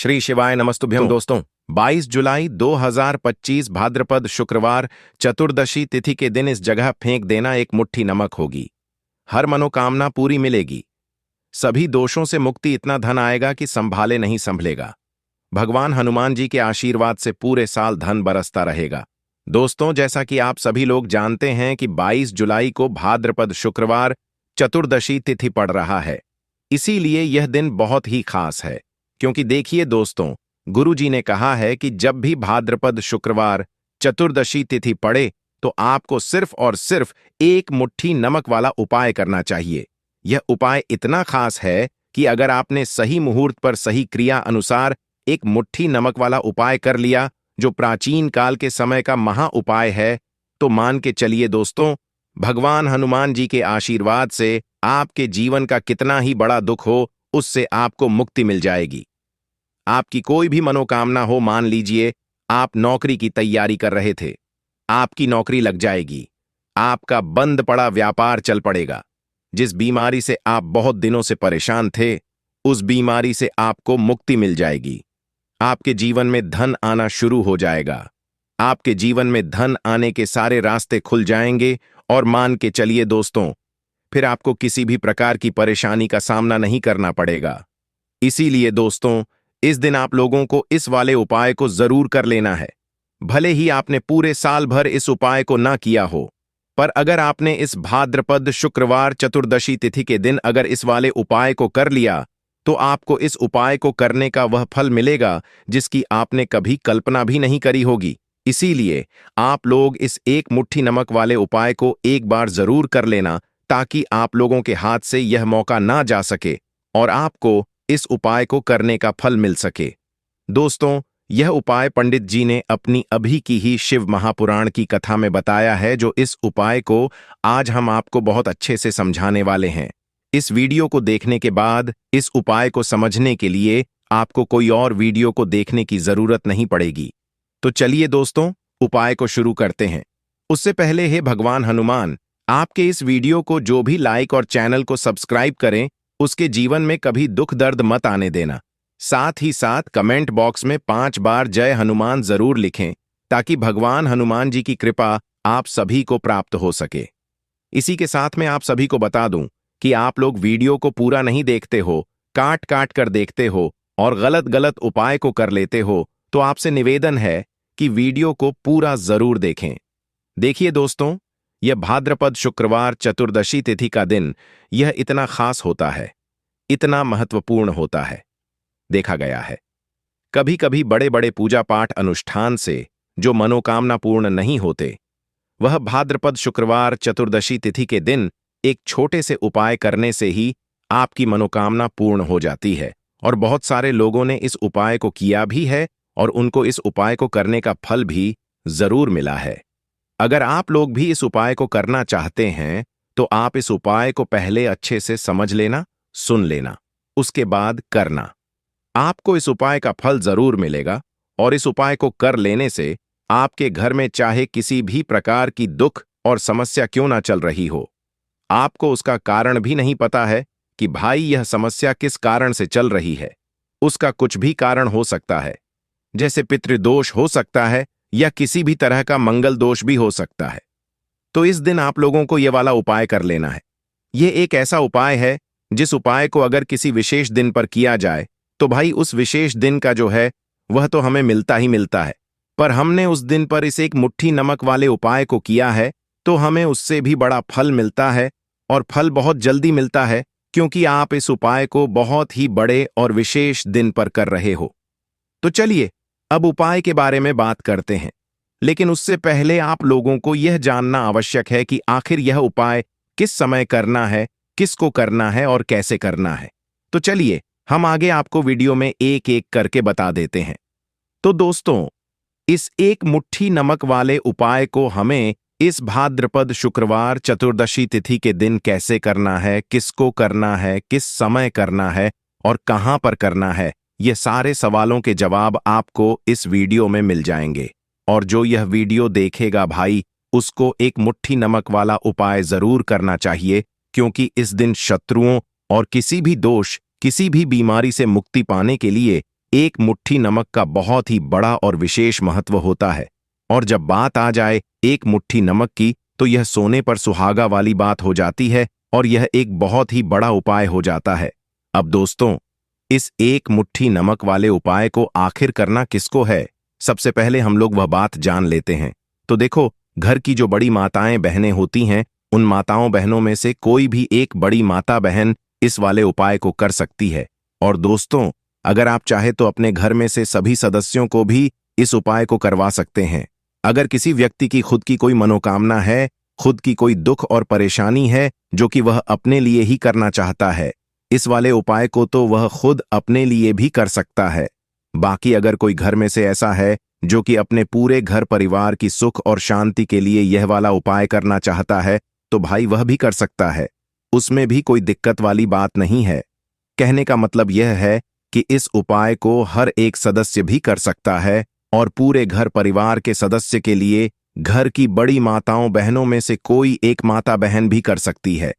श्री शिवाय नमस्तुभ्यं दोस्तों। 22 जुलाई 2025 भाद्रपद शुक्रवार चतुर्दशी तिथि के दिन इस जगह फेंक देना एक मुट्ठी नमक होगी। हर मनोकामना पूरी मिलेगी। सभी दोषों से मुक्ति, इतना धन आएगा कि संभाले नहीं संभलेगा। भगवान हनुमान जी के आशीर्वाद से पूरे साल धन बरसता रहेगा। दोस्तों, जैसा कि आप सभी लोग जानते हैं कि 22 जुलाई को भाद्रपद शुक्रवार चतुर्दशी तिथि पड़ रहा है। इसीलिए यह दिन बहुत ही खास है, क्योंकि देखिए दोस्तों, गुरु जी ने कहा है कि जब भी भाद्रपद शुक्रवार चतुर्दशी तिथि पड़े तो आपको सिर्फ और सिर्फ एक मुट्ठी नमक वाला उपाय करना चाहिए। यह उपाय इतना खास है कि अगर आपने सही मुहूर्त पर सही क्रिया अनुसार एक मुट्ठी नमक वाला उपाय कर लिया, जो प्राचीन काल के समय का महा उपाय है, तो मान के चलिए दोस्तों, भगवान हनुमान जी के आशीर्वाद से आपके जीवन का कितना ही बड़ा दुख हो, उससे आपको मुक्ति मिल जाएगी। आपकी कोई भी मनोकामना हो, मान लीजिए आप नौकरी की तैयारी कर रहे थे, आपकी नौकरी लग जाएगी। आपका बंद पड़ा व्यापार चल पड़ेगा। जिस बीमारी से आप बहुत दिनों से परेशान थे, उस बीमारी से आपको मुक्ति मिल जाएगी। आपके जीवन में धन आना शुरू हो जाएगा। आपके जीवन में धन आने के सारे रास्ते खुल जाएंगे और मान के चलिए दोस्तों, फिर आपको किसी भी प्रकार की परेशानी का सामना नहीं करना पड़ेगा। इसीलिए दोस्तों, इस दिन आप लोगों को इस वाले उपाय को जरूर कर लेना है। भले ही आपने पूरे साल भर इस उपाय को ना किया हो, पर अगर आपने इस भाद्रपद शुक्रवार चतुर्दशी तिथि के दिन अगर इस वाले उपाय को कर लिया, तो आपको इस उपाय को करने का वह फल मिलेगा जिसकी आपने कभी कल्पना भी नहीं करी होगी। इसीलिए आप लोग इस एक मुट्ठी नमक वाले उपाय को एक बार जरूर कर लेना, ताकि आप लोगों के हाथ से यह मौका ना जा सके और आपको इस उपाय को करने का फल मिल सके। दोस्तों, यह उपाय पंडित जी ने अपनी अभी की ही शिव महापुराण की कथा में बताया है, जो इस उपाय को आज हम आपको बहुत अच्छे से समझाने वाले हैं। इस वीडियो को देखने के बाद इस उपाय को समझने के लिए आपको कोई और वीडियो को देखने की जरूरत नहीं पड़ेगी। तो चलिए दोस्तों, उपाय को शुरू करते हैं। उससे पहले हे भगवान हनुमान, आपके इस वीडियो को जो भी लाइक और चैनल को सब्सक्राइब करें, उसके जीवन में कभी दुख दर्द मत आने देना। साथ ही साथ कमेंट बॉक्स में 5 बार जय हनुमान जरूर लिखें, ताकि भगवान हनुमान जी की कृपा आप सभी को प्राप्त हो सके। इसी के साथ में आप सभी को बता दूं कि आप लोग वीडियो को पूरा नहीं देखते हो, काट काट कर देखते हो और गलत गलत उपाय को कर लेते हो, तो आपसे निवेदन है कि वीडियो को पूरा जरूर देखें। देखिए दोस्तों, यह भाद्रपद शुक्रवार चतुर्दशी तिथि का दिन यह इतना खास होता है, इतना महत्वपूर्ण होता है। देखा गया है कभी कभी बड़े बड़े पूजा पाठ अनुष्ठान से जो मनोकामना पूर्ण नहीं होते, वह भाद्रपद शुक्रवार चतुर्दशी तिथि के दिन एक छोटे से उपाय करने से ही आपकी मनोकामना पूर्ण हो जाती है। और बहुत सारे लोगों ने इस उपाय को किया भी है और उनको इस उपाय को करने का फल भी जरूर मिला है। अगर आप लोग भी इस उपाय को करना चाहते हैं, तो आप इस उपाय को पहले अच्छे से समझ लेना, सुन लेना, उसके बाद करना। आपको इस उपाय का फल जरूर मिलेगा और इस उपाय को कर लेने से आपके घर में चाहे किसी भी प्रकार की दुख और समस्या क्यों ना चल रही हो, आपको उसका कारण भी नहीं पता है कि भाई यह समस्या किस कारण से चल रही है। उसका कुछ भी कारण हो सकता है, जैसे पितृदोष हो सकता है या किसी भी तरह का मंगल दोष भी हो सकता है। तो इस दिन आप लोगों को यह वाला उपाय कर लेना है। यह एक ऐसा उपाय है जिस उपाय को अगर किसी विशेष दिन पर किया जाए, तो भाई उस विशेष दिन का जो है वह तो हमें मिलता ही मिलता है, पर हमने उस दिन पर इस एक मुट्ठी नमक वाले उपाय को किया है, तो हमें उससे भी बड़ा फल मिलता है और फल बहुत जल्दी मिलता है, क्योंकि आप इस उपाय को बहुत ही बड़े और विशेष दिन पर कर रहे हो। तो चलिए अब उपाय के बारे में बात करते हैं, लेकिन उससे पहले आप लोगों को यह जानना आवश्यक है कि आखिर यह उपाय किस समय करना है, किसको करना है और कैसे करना है। तो चलिए हम आगे आपको वीडियो में एक एक करके बता देते हैं। तो दोस्तों, इस एक मुट्ठी नमक वाले उपाय को हमें इस भाद्रपद शुक्रवार चतुर्दशी तिथि के दिन कैसे करना है, किसको करना है, किस समय करना है और कहां पर करना है, ये सारे सवालों के जवाब आपको इस वीडियो में मिल जाएंगे। और जो यह वीडियो देखेगा भाई, उसको एक मुट्ठी नमक वाला उपाय जरूर करना चाहिए, क्योंकि इस दिन शत्रुओं और किसी भी दोष, किसी भी बीमारी से मुक्ति पाने के लिए एक मुट्ठी नमक का बहुत ही बड़ा और विशेष महत्व होता है। और जब बात आ जाए एक मुट्ठी नमक की, तो यह सोने पर सुहागा वाली बात हो जाती है और यह एक बहुत ही बड़ा उपाय हो जाता है। अब दोस्तों, इस एक मुट्ठी नमक वाले उपाय को आखिर करना किसको है, सबसे पहले हम लोग वह बात जान लेते हैं। तो देखो, घर की जो बड़ी माताएं बहनें होती हैं, उन माताओं बहनों में से कोई भी एक बड़ी माता बहन इस वाले उपाय को कर सकती है। और दोस्तों, अगर आप चाहे तो अपने घर में से सभी सदस्यों को भी इस उपाय को करवा सकते हैं। अगर किसी व्यक्ति की खुद की कोई मनोकामना है, खुद की कोई दुख और परेशानी है जो कि वह अपने लिए ही करना चाहता है, इस वाले उपाय को तो वह खुद अपने लिए भी कर सकता है। बाकी अगर कोई घर में से ऐसा है जो कि अपने पूरे घर परिवार की सुख और शांति के लिए यह वाला उपाय करना चाहता है, तो भाई वह भी कर सकता है। उसमें भी कोई दिक्कत वाली बात नहीं है। कहने का मतलब यह है कि इस उपाय को हर एक सदस्य भी कर सकता है और पूरे घर परिवार के सदस्य के लिए घर की बड़ी माताओं बहनों में से कोई एक माता बहन भी कर सकती है।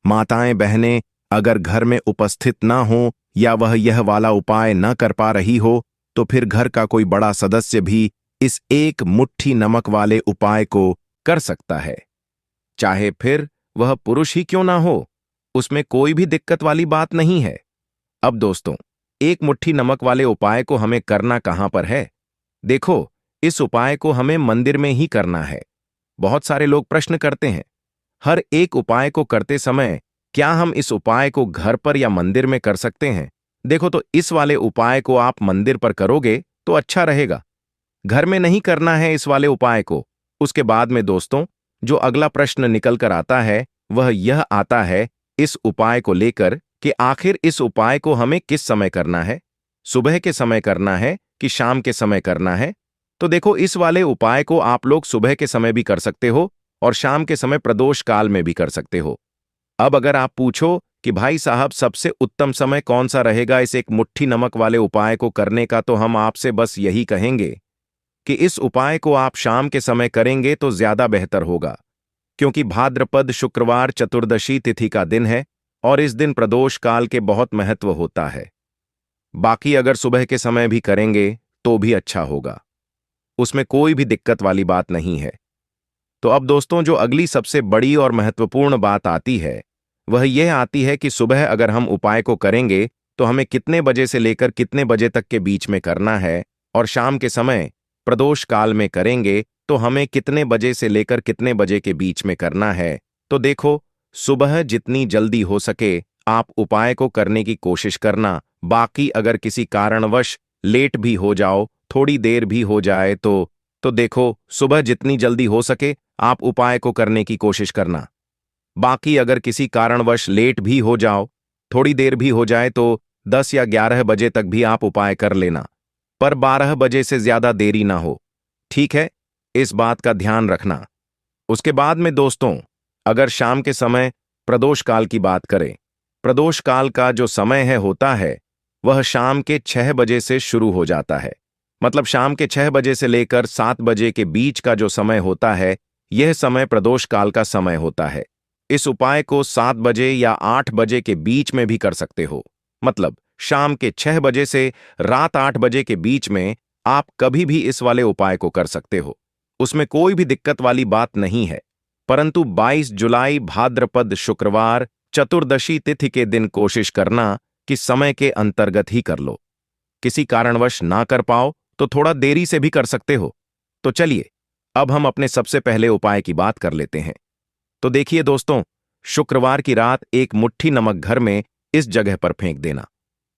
माताएं बहनें अगर घर में उपस्थित ना हो या वह यह वाला उपाय न कर पा रही हो, तो फिर घर का कोई बड़ा सदस्य भी इस एक मुट्ठी नमक वाले उपाय को कर सकता है। चाहे फिर वह पुरुष ही क्यों ना हो, उसमें कोई भी दिक्कत वाली बात नहीं है। अब दोस्तों, एक मुट्ठी नमक वाले उपाय को हमें करना कहां पर है? देखो, इस उपाय को हमें मंदिर में ही करना है। बहुत सारे लोग प्रश्न करते हैं, हर एक उपाय को करते समय क्या हम इस उपाय को घर पर या मंदिर में कर सकते हैं? देखो, तो इस वाले उपाय को आप मंदिर पर करोगे तो अच्छा रहेगा। घर में नहीं करना है इस वाले उपाय को। उसके बाद में दोस्तों, जो अगला प्रश्न निकल कर आता है वह यह आता है इस उपाय को लेकर कि आखिर इस उपाय को हमें किस समय करना है? सुबह के समय करना है कि शाम के समय करना है? तो देखो, इस वाले उपाय को आप लोग सुबह के समय भी कर सकते हो और शाम के समय प्रदोष काल में भी कर सकते हो। अब अगर आप पूछो कि भाई साहब सबसे उत्तम समय कौन सा रहेगा इस एक मुट्ठी नमक वाले उपाय को करने का, तो हम आपसे बस यही कहेंगे कि इस उपाय को आप शाम के समय करेंगे तो ज्यादा बेहतर होगा, क्योंकि भाद्रपद शुक्रवार चतुर्दशी तिथि का दिन है और इस दिन प्रदोष काल के बहुत महत्व होता है। बाकी अगर सुबह के समय भी करेंगे तो भी अच्छा होगा, उसमें कोई भी दिक्कत वाली बात नहीं है। तो अब दोस्तों, जो अगली सबसे बड़ी और महत्वपूर्ण बात आती है वह यह आती है कि सुबह अगर हम उपाय को करेंगे तो हमें कितने बजे से लेकर कितने बजे तक के बीच में करना है, और शाम के समय प्रदोष काल में करेंगे तो हमें कितने बजे से लेकर कितने बजे के बीच में करना है। तो देखो, सुबह जितनी जल्दी हो सके आप उपाय को करने की कोशिश करना। बाकी अगर किसी कारणवश लेट भी हो जाओ, थोड़ी देर भी हो जाए, तो देखो, सुबह जितनी जल्दी हो सके आप उपाय को करने की कोशिश करना। बाकी अगर किसी कारणवश लेट भी हो जाओ, थोड़ी देर भी हो जाए, तो 10 या 11 बजे तक भी आप उपाय कर लेना, पर 12 बजे से ज्यादा देरी ना हो। ठीक है, इस बात का ध्यान रखना। उसके बाद में दोस्तों, अगर शाम के समय प्रदोष काल की बात करें, प्रदोष काल का जो समय होता है वह शाम के 6 बजे से शुरू हो जाता है। मतलब शाम के 6 बजे से लेकर 7 बजे के बीच का जो समय होता है, यह समय प्रदोष काल का समय होता है। इस उपाय को 7 बजे या 8 बजे के बीच में भी कर सकते हो। मतलब शाम के 6 बजे से रात 8 बजे के बीच में आप कभी भी इस वाले उपाय को कर सकते हो, उसमें कोई भी दिक्कत वाली बात नहीं है। परंतु 22 जुलाई भाद्रपद शुक्रवार चतुर्दशी तिथि के दिन कोशिश करना कि समय के अंतर्गत ही कर लो। किसी कारणवश ना कर पाओ तो थोड़ा देरी से भी कर सकते हो। तो चलिए, अब हम अपने सबसे पहले उपाय की बात कर लेते हैं। तो देखिए दोस्तों, शुक्रवार की रात एक मुट्ठी नमक घर में इस जगह पर फेंक देना।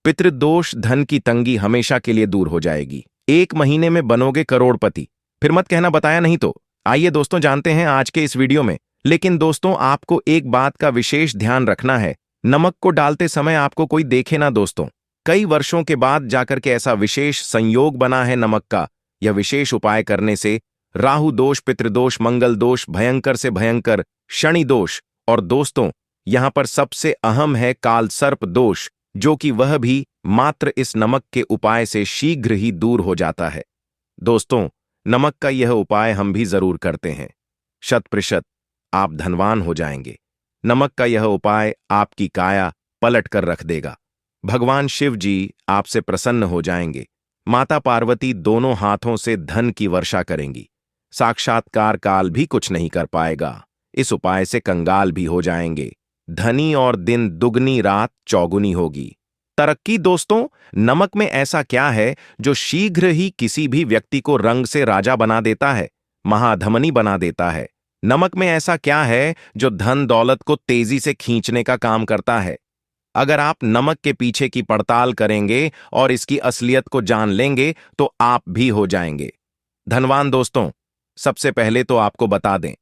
पितृदोष, धन की तंगी हमेशा के लिए दूर हो जाएगी। 1 महीने में बनोगे करोड़पति। फिर मत कहना बताया नहीं तो। आइए दोस्तों, जानते हैं आज के इस वीडियो में। लेकिन दोस्तों, आपको एक बात का विशेष ध्यान रखना है, नमक को डालते समय आपको कोई देखे ना दोस्तों। कई वर्षों के बाद जाकर के ऐसा विशेष संयोग बना है नमक का। यह विशेष उपाय करने से राहु दोष, पितृदोष, मंगल दोष, भयंकर से भयंकर शनि दोष, और दोस्तों यहां पर सबसे अहम है काल सर्प दोष, जो कि वह भी मात्र इस नमक के उपाय से शीघ्र ही दूर हो जाता है। दोस्तों, नमक का यह उपाय हम भी जरूर करते हैं। 100% आप धनवान हो जाएंगे। नमक का यह उपाय आपकी काया पलट कर रख देगा। भगवान शिव जी आपसे प्रसन्न हो जाएंगे। माता पार्वती दोनों हाथों से धन की वर्षा करेंगी। साक्षात्कार काल भी कुछ नहीं कर पाएगा। इस उपाय से कंगाल भी हो जाएंगे। धनी और दिन दुगनी रात चौगुनी होगी। तरक्की दोस्तों, नमक में ऐसा क्या है जो शीघ्र ही किसी भी व्यक्ति को रंग से राजा बना देता है, महाधमनी बना देता है? नमक में ऐसा क्या है जो धन दौलत को तेजी से खींचने का काम करता है? अगर आप नमक के पीछे की पड़ताल करेंगे और इसकी असलियत को जान लेंगे तो आप भी हो जाएंगे धनवान। दोस्तों, सबसे पहले तो आपको बता दें,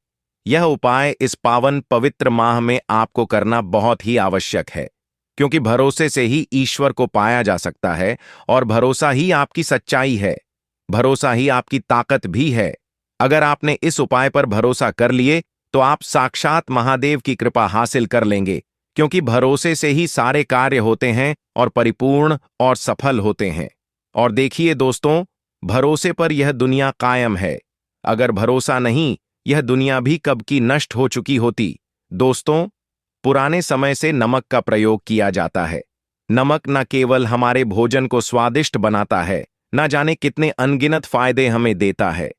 यह उपाय इस पावन पवित्र माह में आपको करना बहुत ही आवश्यक है, क्योंकि भरोसे से ही ईश्वर को पाया जा सकता है और भरोसा ही आपकी सच्चाई है, भरोसा ही आपकी ताकत भी है। अगर आपने इस उपाय पर भरोसा कर लिए तो आप साक्षात महादेव की कृपा हासिल कर लेंगे, क्योंकि भरोसे से ही सारे कार्य होते हैं और परिपूर्ण और सफल होते हैं। और देखिए दोस्तों, भरोसे पर यह दुनिया कायम है। अगर भरोसा नहीं, यह दुनिया भी कब की नष्ट हो चुकी होती। दोस्तों, पुराने समय से नमक का प्रयोग किया जाता है। नमक न केवल हमारे भोजन को स्वादिष्ट बनाता है, न जाने कितने अनगिनत फायदे हमें देता है।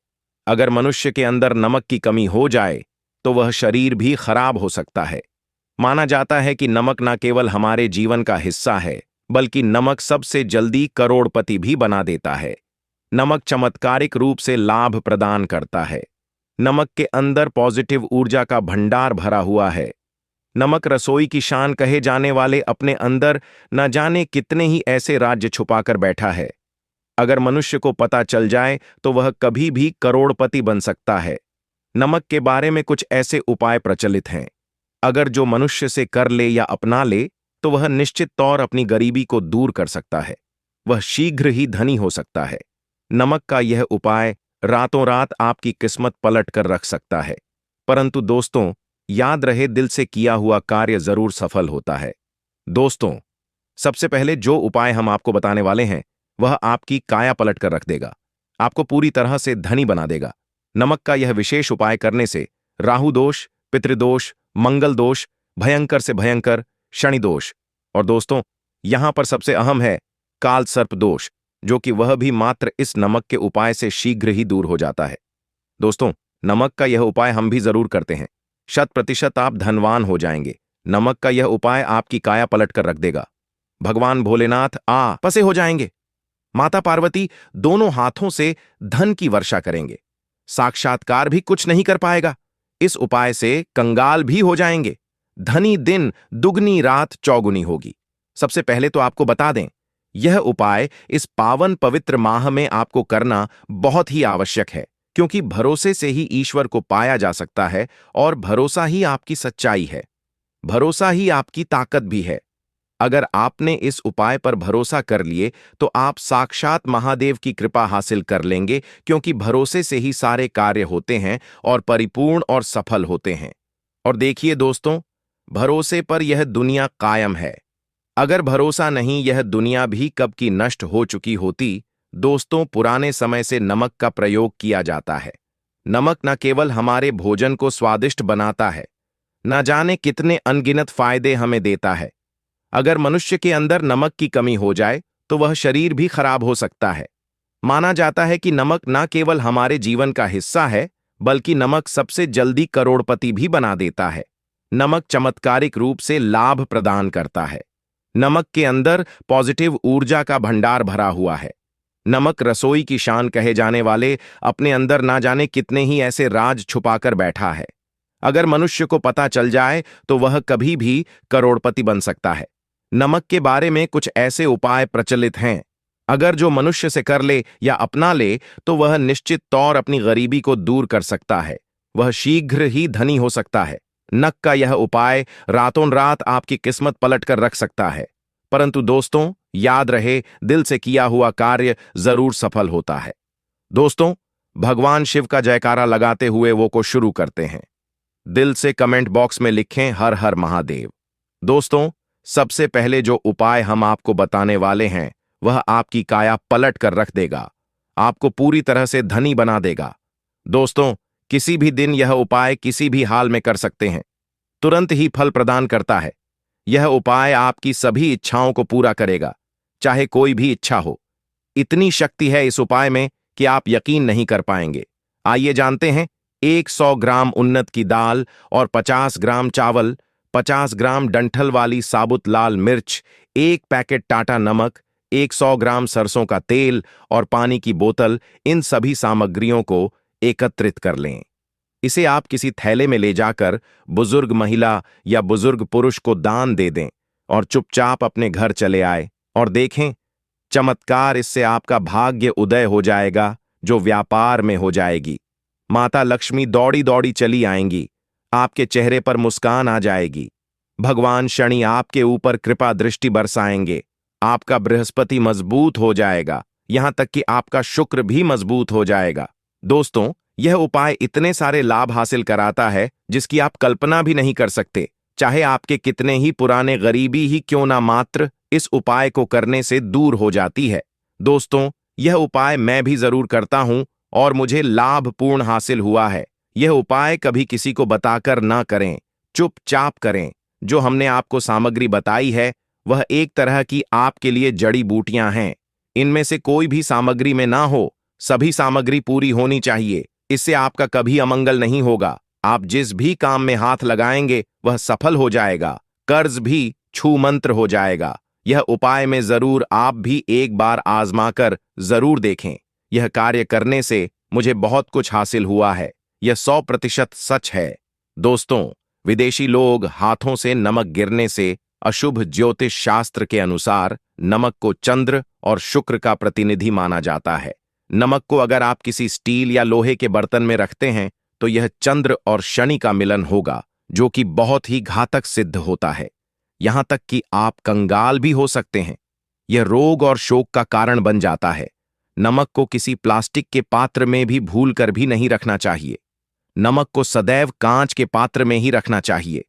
अगर मनुष्य के अंदर नमक की कमी हो जाए तो वह शरीर भी खराब हो सकता है। माना जाता है कि नमक न केवल हमारे जीवन का हिस्सा है, बल्कि नमक सबसे जल्दी करोड़पति भी बना देता है। नमक चमत्कारिक रूप से लाभ प्रदान करता है। नमक के अंदर पॉजिटिव ऊर्जा का भंडार भरा हुआ है। नमक रसोई की शान कहे जाने वाले अपने अंदर न जाने कितने ही ऐसे राज्य छुपाकर बैठा है। अगर मनुष्य को पता चल जाए तो वह कभी भी करोड़पति बन सकता है। नमक के बारे में कुछ ऐसे उपाय प्रचलित हैं। अगर जो मनुष्य से कर ले या अपना ले तो वह निश्चित तौर अपनी गरीबी को दूर कर सकता है। वह शीघ्र ही धनी हो सकता है। नमक का यह उपाय रातों रात आपकी किस्मत पलट कर रख सकता है। परंतु दोस्तों, याद रहे, दिल से किया हुआ कार्य जरूर सफल होता है। दोस्तों, सबसे पहले जो उपाय हम आपको बताने वाले हैं वह आपकी काया पलट कर रख देगा, आपको पूरी तरह से धनी बना देगा। नमक का यह विशेष उपाय करने से राहु दोष, पितृदोष, मंगल दोष, भयंकर से भयंकर शनि दोष, और दोस्तों यहां पर सबसे अहम है काल सर्प दोष, जो कि वह भी मात्र इस नमक के उपाय से शीघ्र ही दूर हो जाता है। दोस्तों, नमक का यह उपाय हम भी जरूर करते हैं। 100% आप धनवान हो जाएंगे। नमक का यह उपाय आपकी काया पलट कर रख देगा। भगवान भोलेनाथ पसे हो जाएंगे। माता पार्वती दोनों हाथों से धन की वर्षा करेंगे। साक्षात्कार भी कुछ नहीं कर पाएगा। इस उपाय से कंगाल भी हो जाएंगे। धनी दिन दुगनी रात चौगुनी होगी। सबसे पहले तो आपको बता दें, यह उपाय इस पावन पवित्र माह में आपको करना बहुत ही आवश्यक है, क्योंकि भरोसे से ही ईश्वर को पाया जा सकता है और भरोसा ही आपकी सच्चाई है। भरोसा ही आपकी ताकत भी है। अगर आपने इस उपाय पर भरोसा कर लिए तो आप साक्षात महादेव की कृपा हासिल कर लेंगे, क्योंकि भरोसे से ही सारे कार्य होते हैं और परिपूर्ण और सफल होते हैं। और देखिए दोस्तों, भरोसे पर यह दुनिया कायम है। अगर भरोसा नहीं, यह दुनिया भी कब की नष्ट हो चुकी होती। दोस्तों, पुराने समय से नमक का प्रयोग किया जाता है। नमक न केवल हमारे भोजन को स्वादिष्ट बनाता है, न जाने कितने अनगिनत फायदे हमें देता है। अगर मनुष्य के अंदर नमक की कमी हो जाए तो वह शरीर भी खराब हो सकता है। माना जाता है कि नमक न केवल हमारे जीवन का हिस्सा है, बल्कि नमक सबसे जल्दी करोड़पति भी बना देता है। नमक चमत्कारिक रूप से लाभ प्रदान करता है। नमक के अंदर पॉजिटिव ऊर्जा का भंडार भरा हुआ है। नमक रसोई की शान कहे जाने वाले अपने अंदर ना जाने कितने ही ऐसे राज छुपाकर बैठा है। अगर मनुष्य को पता चल जाए तो वह कभी भी करोड़पति बन सकता है। नमक के बारे में कुछ ऐसे उपाय प्रचलित हैं। अगर जो मनुष्य से कर ले या अपना ले तो वह निश्चित तौर अपनी गरीबी को दूर कर सकता है। वह शीघ्र ही धनी हो सकता है। नमक का यह उपाय रातों रात आपकी किस्मत पलट कर रख सकता है। परंतु दोस्तों, याद रहे, दिल से किया हुआ कार्य जरूर सफल होता है। दोस्तों, भगवान शिव का जयकारा लगाते हुए वो को शुरू करते हैं। दिल से कमेंट बॉक्स में लिखें हर हर महादेव। दोस्तों, सबसे पहले जो उपाय हम आपको बताने वाले हैं वह आपकी काया पलट कर रख देगा, आपको पूरी तरह से धनी बना देगा। दोस्तों, किसी भी दिन यह उपाय किसी भी हाल में कर सकते हैं, तुरंत ही फल प्रदान करता है। यह उपाय आपकी सभी इच्छाओं को पूरा करेगा, चाहे कोई भी इच्छा हो। इतनी शक्ति है इस उपाय में कि आप यकीन नहीं कर पाएंगे। आइए जानते हैं। 100 ग्राम उन्नत की दाल और 50 ग्राम चावल, 50 ग्राम डंठल वाली साबुत लाल मिर्च, 1 पैकेट टाटा नमक, 100 ग्राम सरसों का तेल और पानी की बोतल, इन सभी सामग्रियों को एकत्रित कर लें। इसे आप किसी थैले में ले जाकर बुजुर्ग महिला या बुजुर्ग पुरुष को दान दे दें और चुपचाप अपने घर चले आए और देखें चमत्कार। इससे आपका भाग्य उदय हो जाएगा, जो व्यापार में हो जाएगी। माता लक्ष्मी दौड़ी दौड़ी चली आएंगी, आपके चेहरे पर मुस्कान आ जाएगी। भगवान शनि आपके ऊपर कृपा दृष्टि बरसाएंगे। आपका बृहस्पति मजबूत हो जाएगा, यहां तक कि आपका शुक्र भी मजबूत हो जाएगा। दोस्तों, यह उपाय इतने सारे लाभ हासिल कराता है जिसकी आप कल्पना भी नहीं कर सकते। चाहे आपके कितने ही पुराने गरीबी ही क्यों ना, मात्र इस उपाय को करने से दूर हो जाती है। दोस्तों, यह उपाय मैं भी जरूर करता हूं और मुझे लाभपूर्ण हासिल हुआ है। यह उपाय कभी किसी को बताकर ना करें, चुपचाप करें। जो हमने आपको सामग्री बताई है वह एक तरह की आपके लिए जड़ी बूटियां हैं। इनमें से कोई भी सामग्री में ना हो, सभी सामग्री पूरी होनी चाहिए। इससे आपका कभी अमंगल नहीं होगा। आप जिस भी काम में हाथ लगाएंगे वह सफल हो जाएगा। कर्ज भी छू मंत्र हो जाएगा। यह उपाय में जरूर आप भी एक बार आजमाकर जरूर देखें। यह कार्य करने से मुझे बहुत कुछ हासिल हुआ है। यह 100% सच है। दोस्तों, विदेशी लोग हाथों से नमक गिरने से अशुभ ज्योतिष शास्त्र के अनुसार नमक को चंद्र और शुक्र का प्रतिनिधि माना जाता है। नमक को अगर आप किसी स्टील या लोहे के बर्तन में रखते हैं तो यह चंद्र और शनि का मिलन होगा, जो कि बहुत ही घातक सिद्ध होता है। यहां तक कि आप कंगाल भी हो सकते हैं। यह रोग और शोक का कारण बन जाता है। नमक को किसी प्लास्टिक के पात्र में भी भूलकर भी नहीं रखना चाहिए। नमक को सदैव कांच के पात्र में ही रखना चाहिए।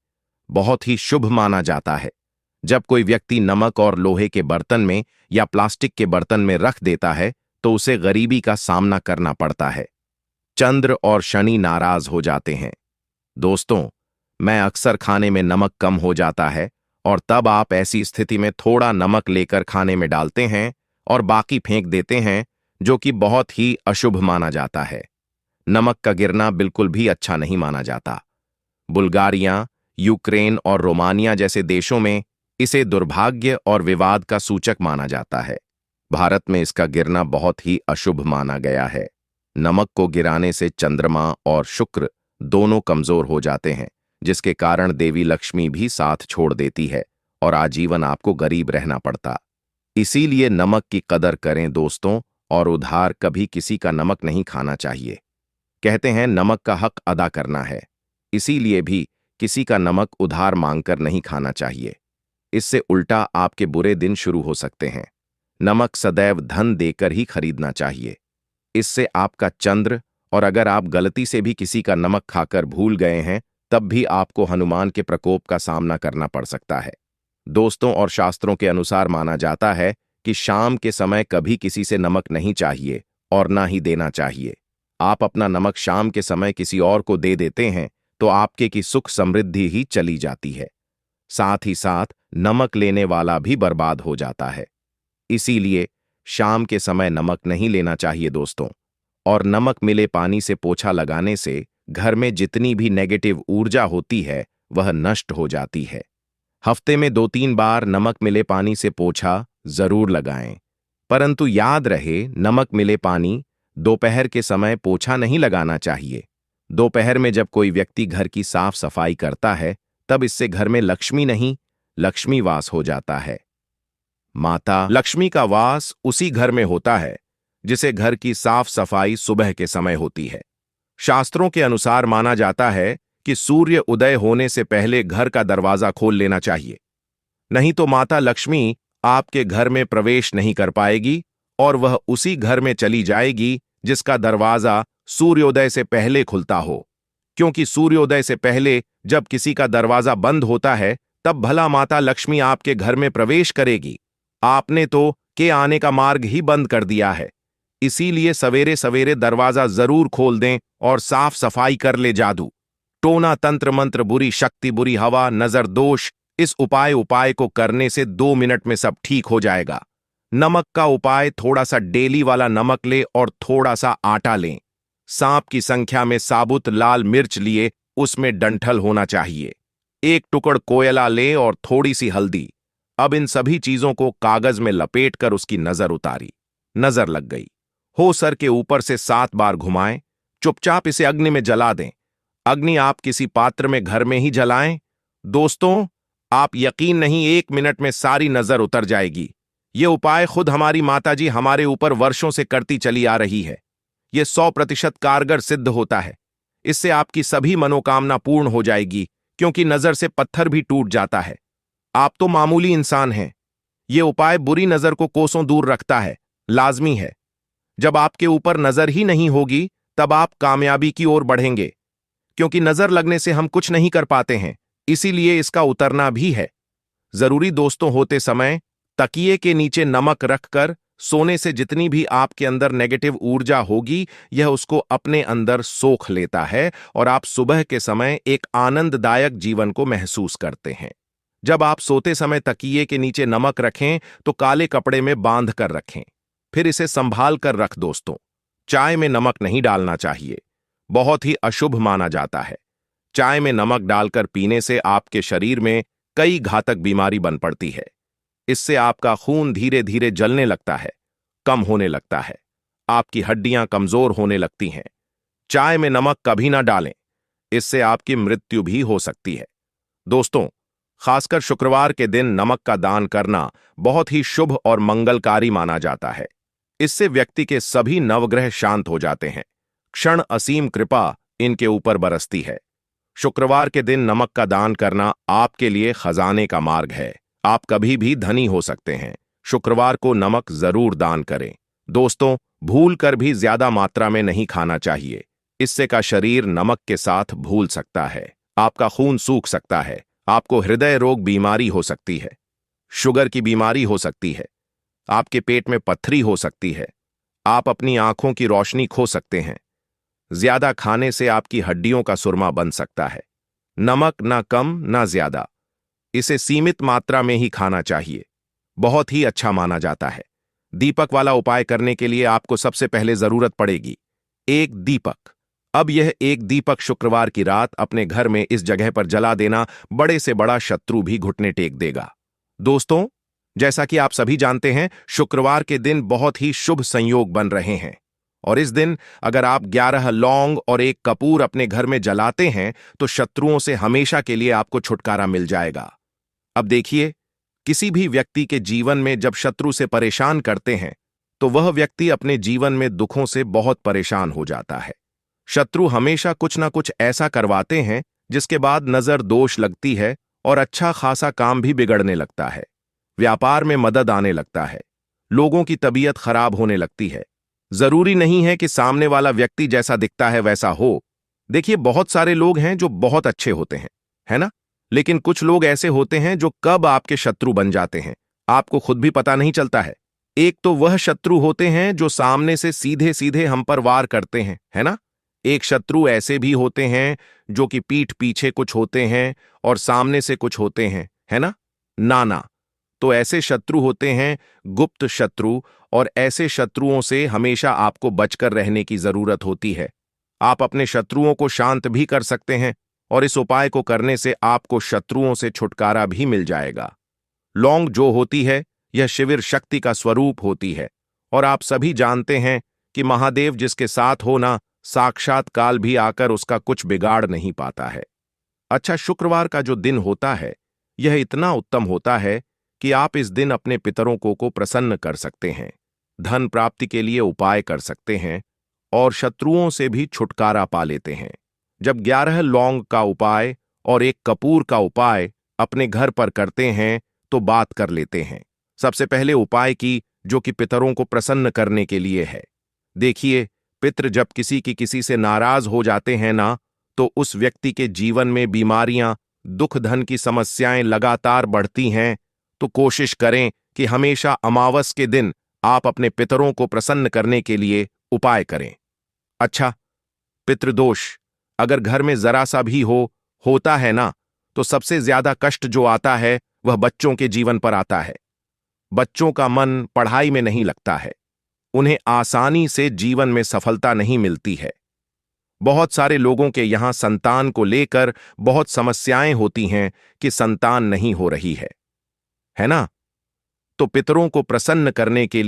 बहुत ही शुभ माना जाता है। जब कोई व्यक्ति नमक और लोहे के बर्तन में या प्लास्टिक के बर्तन में रख देता है तो उसे गरीबी का सामना करना पड़ता है। चंद्र और शनि नाराज हो जाते हैं। दोस्तों, मैं अक्सर खाने में नमक कम हो जाता है और तब आप ऐसी स्थिति में थोड़ा नमक लेकर खाने में डालते हैं और बाकी फेंक देते हैं, जो कि बहुत ही अशुभ माना जाता है। नमक का गिरना बिल्कुल भी अच्छा नहीं माना जाता। बुल्गारिया, यूक्रेन और रोमानिया जैसे देशों में इसे दुर्भाग्य और विवाद का सूचक माना जाता है। भारत में इसका गिरना बहुत ही अशुभ माना गया है। नमक को गिराने से चंद्रमा और शुक्र दोनों कमजोर हो जाते हैं, जिसके कारण देवी लक्ष्मी भी साथ छोड़ देती है और आजीवन आपको गरीब रहना पड़ता। इसीलिए नमक की कदर करें दोस्तों, और उधार कभी किसी का नमक नहीं खाना चाहिए। कहते हैं नमक का हक अदा करना है, इसीलिए भी किसी का नमक उधार मांगकर नहीं खाना चाहिए। इससे उल्टा आपके बुरे दिन शुरू हो सकते हैं। नमक सदैव धन देकर ही खरीदना चाहिए। इससे आपका चंद्र, और अगर आप गलती से भी किसी का नमक खाकर भूल गए हैं तब भी आपको हनुमान के प्रकोप का सामना करना पड़ सकता है। दोस्तों, और शास्त्रों के अनुसार माना जाता है कि शाम के समय कभी किसी से नमक नहीं चाहिए और ना ही देना चाहिए। आप अपना नमक शाम के समय किसी और को दे देते हैं तो आपके की सुख समृद्धि ही चली जाती है। साथ ही साथ नमक लेने वाला भी बर्बाद हो जाता है। इसीलिए शाम के समय नमक नहीं लेना चाहिए दोस्तों। और नमक मिले पानी से पोछा लगाने से घर में जितनी भी नेगेटिव ऊर्जा होती है वह नष्ट हो जाती है। हफ्ते में 2-3 बार नमक मिले पानी से पोछा जरूर लगाएं। परंतु याद रहे, नमक मिले पानी दोपहर के समय पोछा नहीं लगाना चाहिए। दोपहर में जब कोई व्यक्ति घर की साफ सफाई करता है तब इससे घर में लक्ष्मी नहीं, लक्ष्मी वास हो जाता है। माता लक्ष्मी का वास उसी घर में होता है जिसे घर की साफ सफाई सुबह के समय होती है। शास्त्रों के अनुसार माना जाता है कि सूर्य उदय होने से पहले घर का दरवाजा खोल लेना चाहिए, नहीं तो माता लक्ष्मी आपके घर में प्रवेश नहीं कर पाएगी और वह उसी घर में चली जाएगी जिसका दरवाजा सूर्योदय से पहले खुलता हो। क्योंकि सूर्योदय से पहले जब किसी का दरवाजा बंद होता है तब भला माता लक्ष्मी आपके घर में प्रवेश करेगी। आपने तो के आने का मार्ग ही बंद कर दिया है। इसीलिए सवेरे सवेरे दरवाजा जरूर खोल दें और साफ सफाई कर ले। जादू टोना तंत्र मंत्र, बुरी शक्ति, बुरी हवा, नजर दोष, इस उपाय को करने से 2 मिनट में सब ठीक हो जाएगा। नमक का उपाय, थोड़ा सा डेली वाला नमक ले और थोड़ा सा आटा लें। सांप की संख्या में साबुत लाल मिर्च लिए, उसमें डंठल होना चाहिए। एक टुकड़ कोयला ले और थोड़ी सी हल्दी। अब इन सभी चीजों को कागज में लपेटकर उसकी नजर उतारी। नजर लग गई। हो सर के ऊपर से 7 बार घुमाएं। चुपचाप इसे अग्नि में जला दें। अग्नि आप किसी पात्र में घर में ही जलाएं। दोस्तों, आप यकीन नहीं, 1 मिनट में सारी नजर उतर जाएगी। ये उपाय खुद हमारी माताजी हमारे ऊपर वर्षों से करती चली आ रही है। ये 100% कारगर सिद्ध होता है। इससे आपकी सभी मनोकामना पूर्ण हो जाएगी, क्योंकि नजर से पत्थर भी टूट जाता है। आप तो मामूली इंसान हैं। ये उपाय बुरी नजर को कोसों दूर रखता है, लाजमी है। जब आपके ऊपर नजर ही नहीं होगी, तब आप कामयाबी की ओर बढ़ेंगे, क्योंकि नजर लगने से हम कुछ नहीं कर पाते हैं, इसीलिए इसका उतरना भी है। जरूरी दोस्तों, होते समय तकिए के नीचे नमक रखकर सोने से जितनी भी आपके अंदर नेगेटिव ऊर्जा होगी, यह उसको अपने अंदर सोख लेता है और आप सुबह के समय एक आनंददायक जीवन को महसूस करते हैं। जब आप सोते समय तकिए के नीचे नमक रखें तो काले कपड़े में बांध कर रखें, फिर इसे संभाल कर रख दोस्तों। चाय में नमक नहीं डालना चाहिए, बहुत ही अशुभ माना जाता है। चाय में नमक डालकर पीने से आपके शरीर में कई घातक बीमारी बन पड़ती है। इससे आपका खून धीरे धीरे जलने लगता है, कम होने लगता है, आपकी हड्डियां कमजोर होने लगती हैं। चाय में नमक कभी ना डालें, इससे आपकी मृत्यु भी हो सकती है। दोस्तों, खासकर शुक्रवार के दिन नमक का दान करना बहुत ही शुभ और मंगलकारी माना जाता है। इससे व्यक्ति के सभी नवग्रह शांत हो जाते हैं। क्षण असीम कृपा इनके ऊपर बरसती है। शुक्रवार के दिन नमक का दान करना आपके लिए खजाने का मार्ग है। आप कभी भी धनी हो सकते हैं। शुक्रवार को नमक जरूर दान करें। दोस्तों, भूल कर भी ज्यादा मात्रा में नहीं खाना चाहिए। इससे का शरीर नमक के साथ भूल सकता है, आपका खून सूख सकता है, आपको हृदय रोग बीमारी हो सकती है, शुगर की बीमारी हो सकती है, आपके पेट में पत्थरी हो सकती है, आप अपनी आंखों की रोशनी खो सकते हैं। ज्यादा खाने से आपकी हड्डियों का सुरमा बन सकता है। नमक ना कम ना ज्यादा, इसे सीमित मात्रा में ही खाना चाहिए। बहुत ही अच्छा माना जाता है। दीपक वाला उपाय करने के लिए आपको सबसे पहले जरूरत पड़ेगी एक दीपक। अब यह एक दीपक शुक्रवार की रात अपने घर में इस जगह पर जला देना, बड़े से बड़ा शत्रु भी घुटने टेक देगा। दोस्तों, जैसा कि आप सभी जानते हैं, शुक्रवार के दिन बहुत ही शुभ संयोग बन रहे हैं और इस दिन अगर आप 11 लौंग और 1 कपूर अपने घर में जलाते हैं तो शत्रुओं से हमेशा के लिए आपको छुटकारा मिल जाएगा। अब देखिए, किसी भी व्यक्ति के जीवन में जब शत्रु से परेशान करते हैं तो वह व्यक्ति अपने जीवन में दुखों से बहुत परेशान हो जाता है। शत्रु हमेशा कुछ ना कुछ ऐसा करवाते हैं जिसके बाद नजर दोष लगती है और अच्छा खासा काम भी बिगड़ने लगता है। व्यापार में मदद आने लगता है, लोगों की तबीयत खराब होने लगती है। जरूरी नहीं है कि सामने वाला व्यक्ति जैसा दिखता है वैसा हो। देखिए, बहुत सारे लोग हैं जो बहुत अच्छे होते हैं, है ना? लेकिन कुछ लोग ऐसे होते हैं जो कब आपके शत्रु बन जाते हैं आपको खुद भी पता नहीं चलता है। एक तो वह शत्रु होते हैं जो सामने से सीधे सीधे हम पर वार करते हैं, है ना? एक शत्रु ऐसे भी होते हैं जो कि पीठ पीछे कुछ होते हैं और सामने से कुछ होते हैं, है ना? नाना। तो ऐसे शत्रु होते हैं गुप्त शत्रु, और ऐसे शत्रुओं से हमेशा आपको बचकर रहने की जरूरत होती है। आप अपने शत्रुओं को शांत भी कर सकते हैं और इस उपाय को करने से आपको शत्रुओं से छुटकारा भी मिल जाएगा। लौंग जो होती है, यह शिविर शक्ति का स्वरूप होती है और आप सभी जानते हैं कि महादेव जिसके साथ हो ना, साक्षात काल भी आकर उसका कुछ बिगाड़ नहीं पाता है। अच्छा, शुक्रवार का जो दिन होता है यह इतना उत्तम होता है कि आप इस दिन अपने पितरों को प्रसन्न कर सकते हैं, धन प्राप्ति के लिए उपाय कर सकते हैं और शत्रुओं से भी छुटकारा पा लेते हैं। जब 11 लौंग का उपाय और 1 कपूर का उपाय अपने घर पर करते हैं तो बात कर लेते हैं। सबसे पहले उपाय की, जो कि पितरों को प्रसन्न करने के लिए है। देखिए, पितृ जब किसी से नाराज हो जाते हैं ना, तो उस व्यक्ति के जीवन में बीमारियां, दुख, धन की समस्याएं लगातार बढ़ती हैं। तो कोशिश करें कि हमेशा अमावस के दिन आप अपने पितरों को प्रसन्न करने के लिए उपाय करें। अच्छा, पितृदोष अगर घर में जरा सा भी होता है ना, तो सबसे ज्यादा कष्ट जो आता है वह बच्चों के जीवन पर आता है। बच्चों का मन पढ़ाई में नहीं लगता है, उन्हें आसानी से जीवन में सफलता नहीं मिलती है। बहुत सारे लोगों के यहां संतान को लेकर बहुत समस्याएं होती हैं कि संतान नहीं हो रही है ना? तो पितरों को प्रसन्न करने के